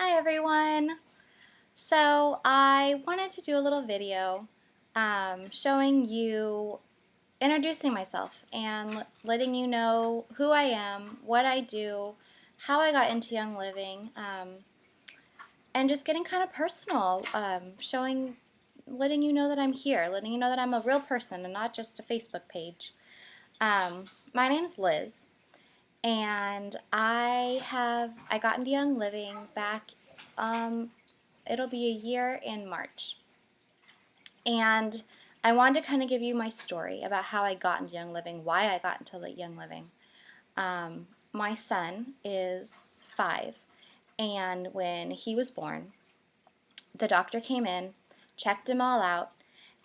Hi everyone! So I wanted to do a little video showing you, introducing myself and letting you know who I am, what I do, how I got into Young Living, and just getting kind of personal, letting you know that I'm here, letting you know that I'm a real person and not just a Facebook page. My name's Liz, and I got into Young Living back. It'll be a year in March. And I wanted to kind of give you my story about how I got into Young Living, why I got into Young Living. My son is 5, and when he was born, the doctor came in, checked him all out,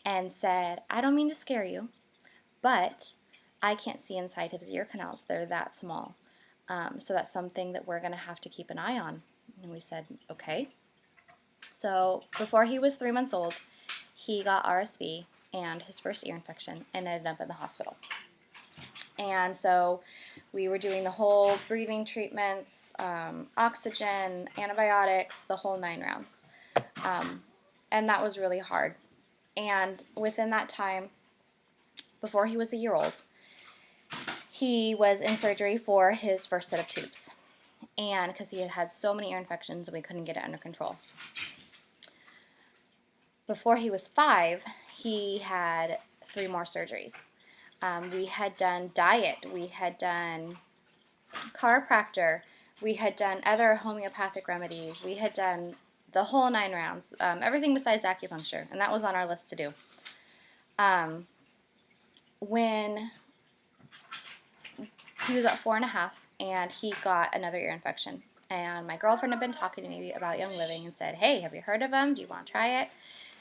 and said, I don't mean to scare you, but I can't see inside his ear canals. They're that small. So that's something that we're going to have to keep an eye on. And we said, okay. So before he was 3 months old, he got RSV and his first ear infection and ended up in the hospital. And so we were doing the whole breathing treatments, oxygen, antibiotics, the whole 9 rounds. And that was really hard. And within that time, before he was a year old, he was in surgery for his first set of tubes. And because he had had so many ear infections, we couldn't get it under control. Before he was 5, he had 3 more surgeries. We had done diet, we had done chiropractor, we had done other homeopathic remedies, we had done the whole 9 rounds, everything besides acupuncture, and that was on our list to do. When he was about 4.5, and he got another ear infection, and my girlfriend had been talking to me about Young Living and said, hey, have you heard of them? Do you want to try it?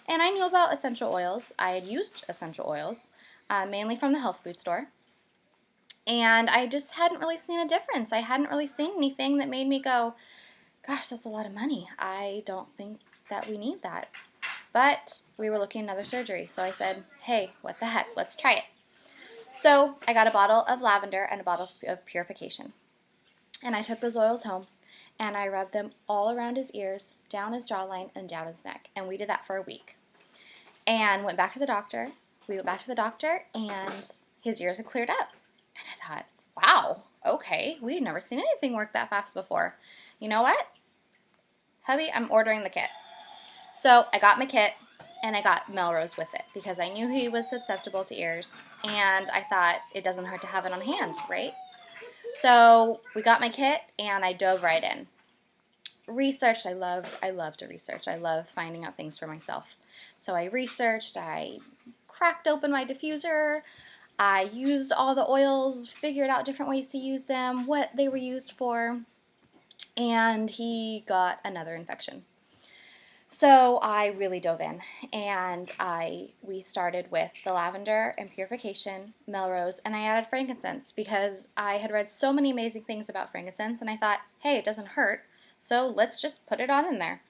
And I knew about essential oils. I had used essential oils, mainly from the health food store. And I just hadn't really seen a difference. I hadn't really seen anything that made me go, gosh, that's a lot of money. I don't think that we need that. But we were looking at another surgery. So I said, hey, what the heck? Let's try it. So I got a bottle of lavender and a bottle of purification. And I took those oils home and I rubbed them all around his ears, down his jawline, and down his neck. And we did that for a week. And went back to the doctor. We went back to the doctor, and his ears had cleared up. And I thought, wow, okay, we had never seen anything work that fast before. You know what? Hubby, I'm ordering the kit. So I got my kit, and I got Melrose with it, because I knew he was susceptible to ears, and I thought it doesn't hurt to have it on hand, right? So we got my kit, and I dove right in. Researched. I love to research. I love finding out things for myself. So I researched, I cracked open my diffuser, I used all the oils, figured out different ways to use them, what they were used for, and he got another infection. So I really dove in, and we started with the lavender and purification, Melrose, and I added frankincense because I had read so many amazing things about frankincense, and I thought, hey, it doesn't hurt, so let's just put it on in there.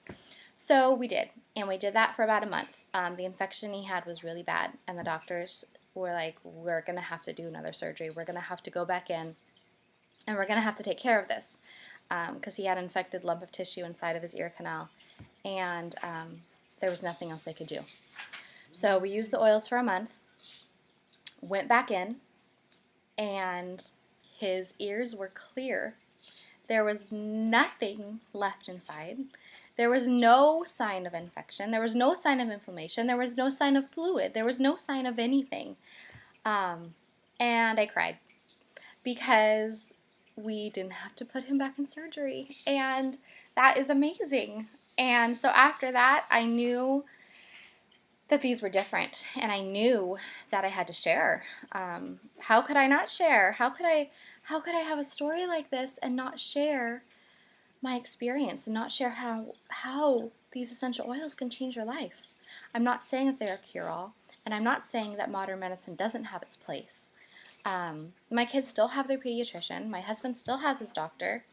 So we did, and we did that for about a month. The infection he had was really bad, and the doctors were like, we're going to have to do another surgery. We're going to have to go back in, and we're going to have to take care of this because he had an infected lump of tissue inside of his ear canal, and there was nothing else they could do. So we used the oils for a month, went back in, and his ears were clear. There was nothing left inside. There was no sign of infection. There was no sign of inflammation. There was no sign of fluid. There was no sign of anything. And I cried because we didn't have to put him back in surgery. And that is amazing. And so after that, I knew that these were different. And I knew that I had to share. How could I not share? How could I have a story like this and not share my experience and not share how these essential oils can change your life? I'm not saying that they're a cure-all, and I'm not saying that modern medicine doesn't have its place. My kids still have their pediatrician, my husband still has his doctor,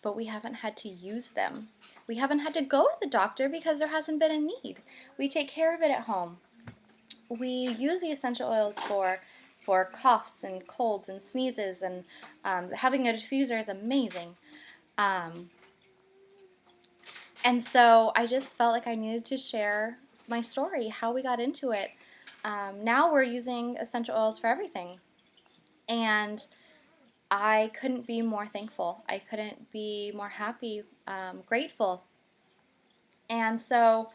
but we haven't had to use them. We haven't had to go to the doctor because there hasn't been a need. We take care of it at home. We use the essential oils for coughs and colds and sneezes, and having a diffuser is amazing. And so I just felt like I needed to share my story, how we got into it. Now we're using essential oils for everything. And I couldn't be more thankful. I couldn't be more happy, grateful. And so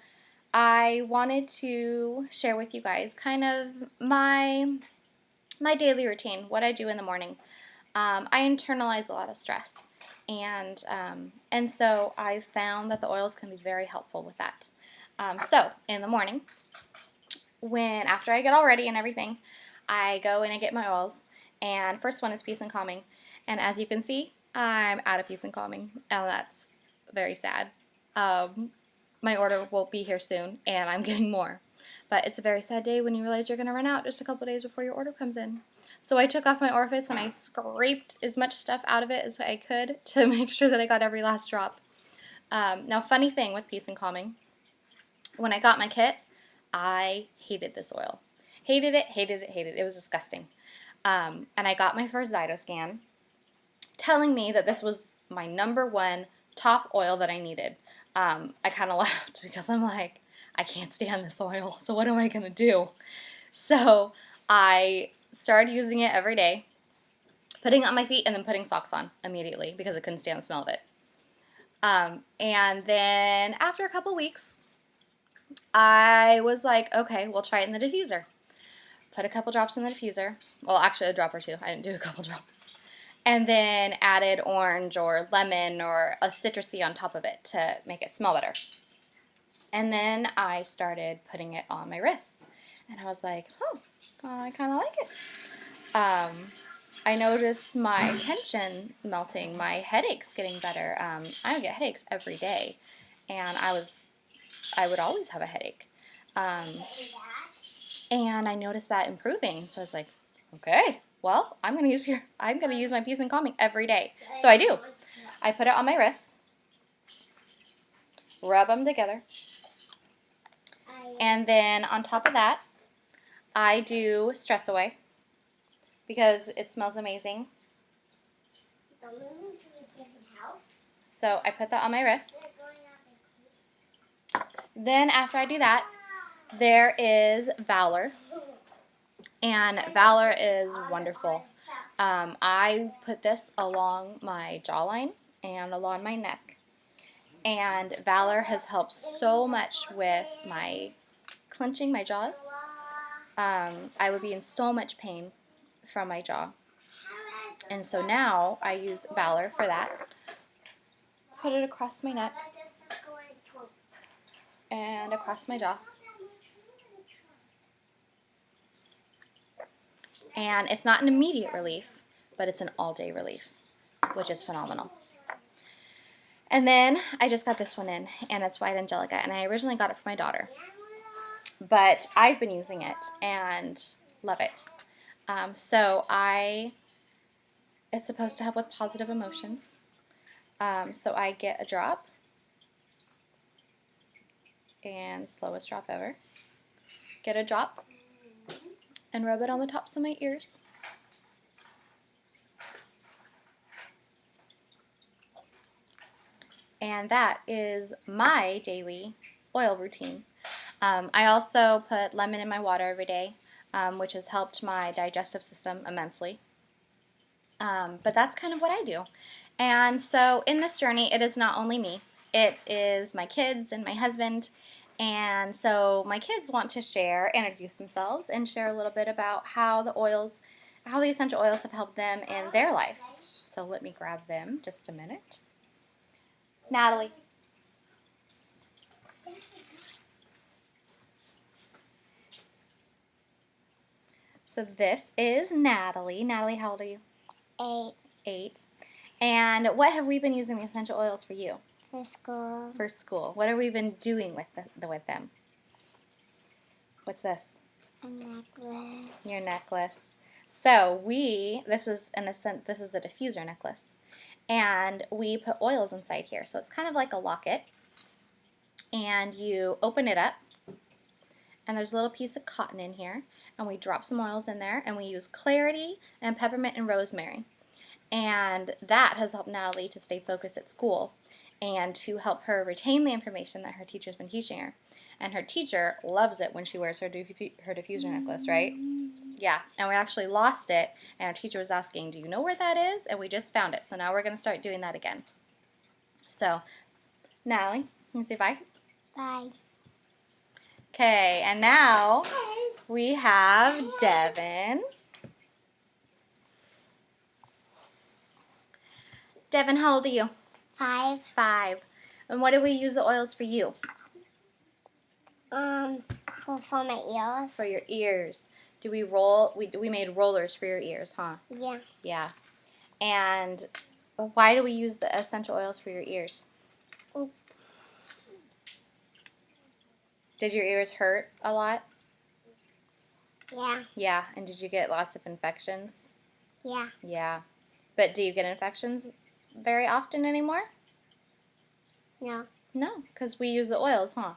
I wanted to share with you guys kind of my daily routine, what I do in the morning. I internalize a lot of stress, and so I found that the oils can be very helpful with that. So in the morning, after I get all ready and everything, I go in and get my oils. And first one is Peace and Calming, and as you can see, I'm out of Peace and Calming, and that's very sad. My order will be here soon, and I'm getting more. But it's a very sad day when you realize you're going to run out just a couple days before your order comes in. So I took off my orifice and I scraped as much stuff out of it as I could to make sure that I got every last drop. Now, funny thing with Peace and Calming, when I got my kit, I hated this oil. Hated it, hated it, hated it. It was disgusting. And I got my first Zytoscan telling me that this was my #1 top oil that I needed. I kind of laughed because I'm like, I can't stand this oil, so what am I going to do? So I started using it every day, putting it on my feet and then putting socks on immediately because I couldn't stand the smell of it. And then after a couple weeks, I was like, okay, we'll try it in the diffuser. Put a couple drops in the diffuser. Well, actually a drop or two. I didn't do a couple drops. And then added orange or lemon or a citrusy on top of it to make it smell better. And then I started putting it on my wrists. And I was like, oh, I kind of like it. I noticed my tension melting, my headaches getting better. I would get headaches every day. And I would always have a headache. And I noticed that improving. So I was like, okay, well, I'm gonna use my Peace and Calming every day. So I do. I put it on my wrists, rub them together, and then on top of that, I do Stress Away because it smells amazing. So I put that on my wrists. Then after I do that, there is Valor. And Valor is wonderful. I put this along my jawline and along my neck. And Valor has helped so much with my clenching my jaws. I would be in so much pain from my jaw. And so now I use Valor for that. Put it across my neck and across my jaw. And it's not an immediate relief, but it's an all-day relief, which is phenomenal. And then I just got this one in, and it's White Angelica, and I originally got it for my daughter. But I've been using it and love it. It's supposed to help with positive emotions. So I get a drop, and slowest drop ever. Get a drop and rub it on the tops of my ears. And that is my daily oil routine. I also put lemon in my water every day, which has helped my digestive system immensely. But that's kind of what I do. And so in this journey, it is not only me. It is my kids and my husband. And so my kids want to introduce themselves, and share a little bit about how the essential oils have helped them in their life. So let me grab them just a minute. Natalie. So this is Natalie. Natalie, how old are you? 8. 8. And what have we been using the essential oils for you? For school. For school. What have we been doing with them? What's this? A necklace. Your necklace. So this is a diffuser necklace. And we put oils inside here. So it's kind of like a locket. And you open it up, and there's a little piece of cotton in here. And we drop some oils in there, and we use Clarity and peppermint and rosemary. And that has helped Natalie to stay focused at school. and to help her retain the information that her teacher's been teaching her. And her teacher loves it when she wears her diffuser necklace, right? Yeah, and we actually lost it, and our teacher was asking, do you know where that is? And we just found it, so now we're going to start doing that again. So, Natalie, can you say bye? Bye. Okay, and now we have Devin. Devin, how old are you? 5. 5. And what do we use the oils for you? For my ears. For your ears. Do we roll? We made rollers for your ears, huh? Yeah. Yeah. And why do we use the essential oils for your ears? Oop. Did your ears hurt a lot? Yeah. Yeah. And did you get lots of infections? Yeah. Yeah. But do you get infections very often anymore? No. No, because we use the oils, huh?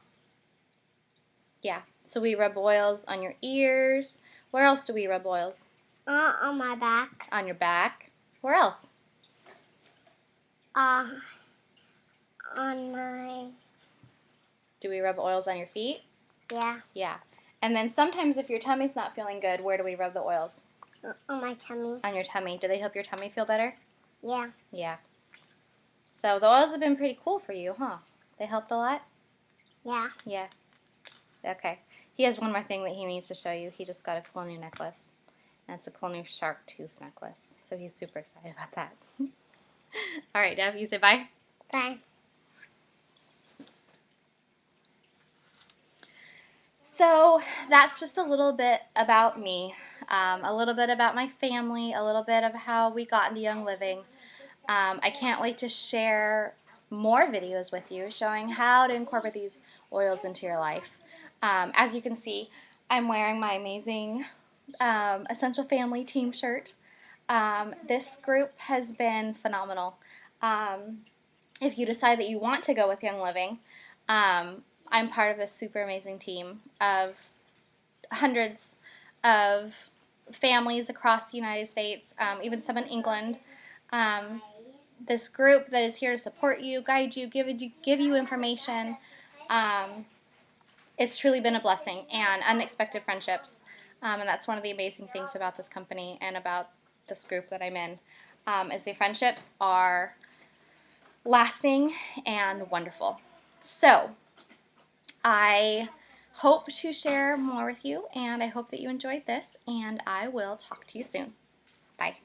Yeah. So we rub oils on your ears. Where else do we rub oils? On my back. On your back. Where else? On my. Do we rub oils on your feet? Yeah. Yeah. And then sometimes if your tummy's not feeling good, where do we rub the oils? On my tummy. On your tummy. Do they help your tummy feel better? Yeah. Yeah. So the oils have been pretty cool for you, huh? They helped a lot? Yeah. Yeah. Okay. He has one more thing that he needs to show you. He just got a cool new necklace. And it's a cool new shark tooth necklace. So he's super excited about that. All right, Dev, you say bye. Bye. So that's just a little bit about me, a little bit about my family, a little bit of how we got into Young Living. I can't wait to share more videos with you showing how to incorporate these oils into your life. As you can see, I'm wearing my amazing Essential Family team shirt. This group has been phenomenal. If you decide that you want to go with Young Living, I'm part of this super amazing team of hundreds of families across the United States, even some in England. This group that is here to support you, guide you, give you information. It's truly been a blessing and unexpected friendships. And that's one of the amazing things about this company and about this group that I'm in, is the friendships are lasting and wonderful. So I hope to share more with you, and I hope that you enjoyed this, and I will talk to you soon. Bye.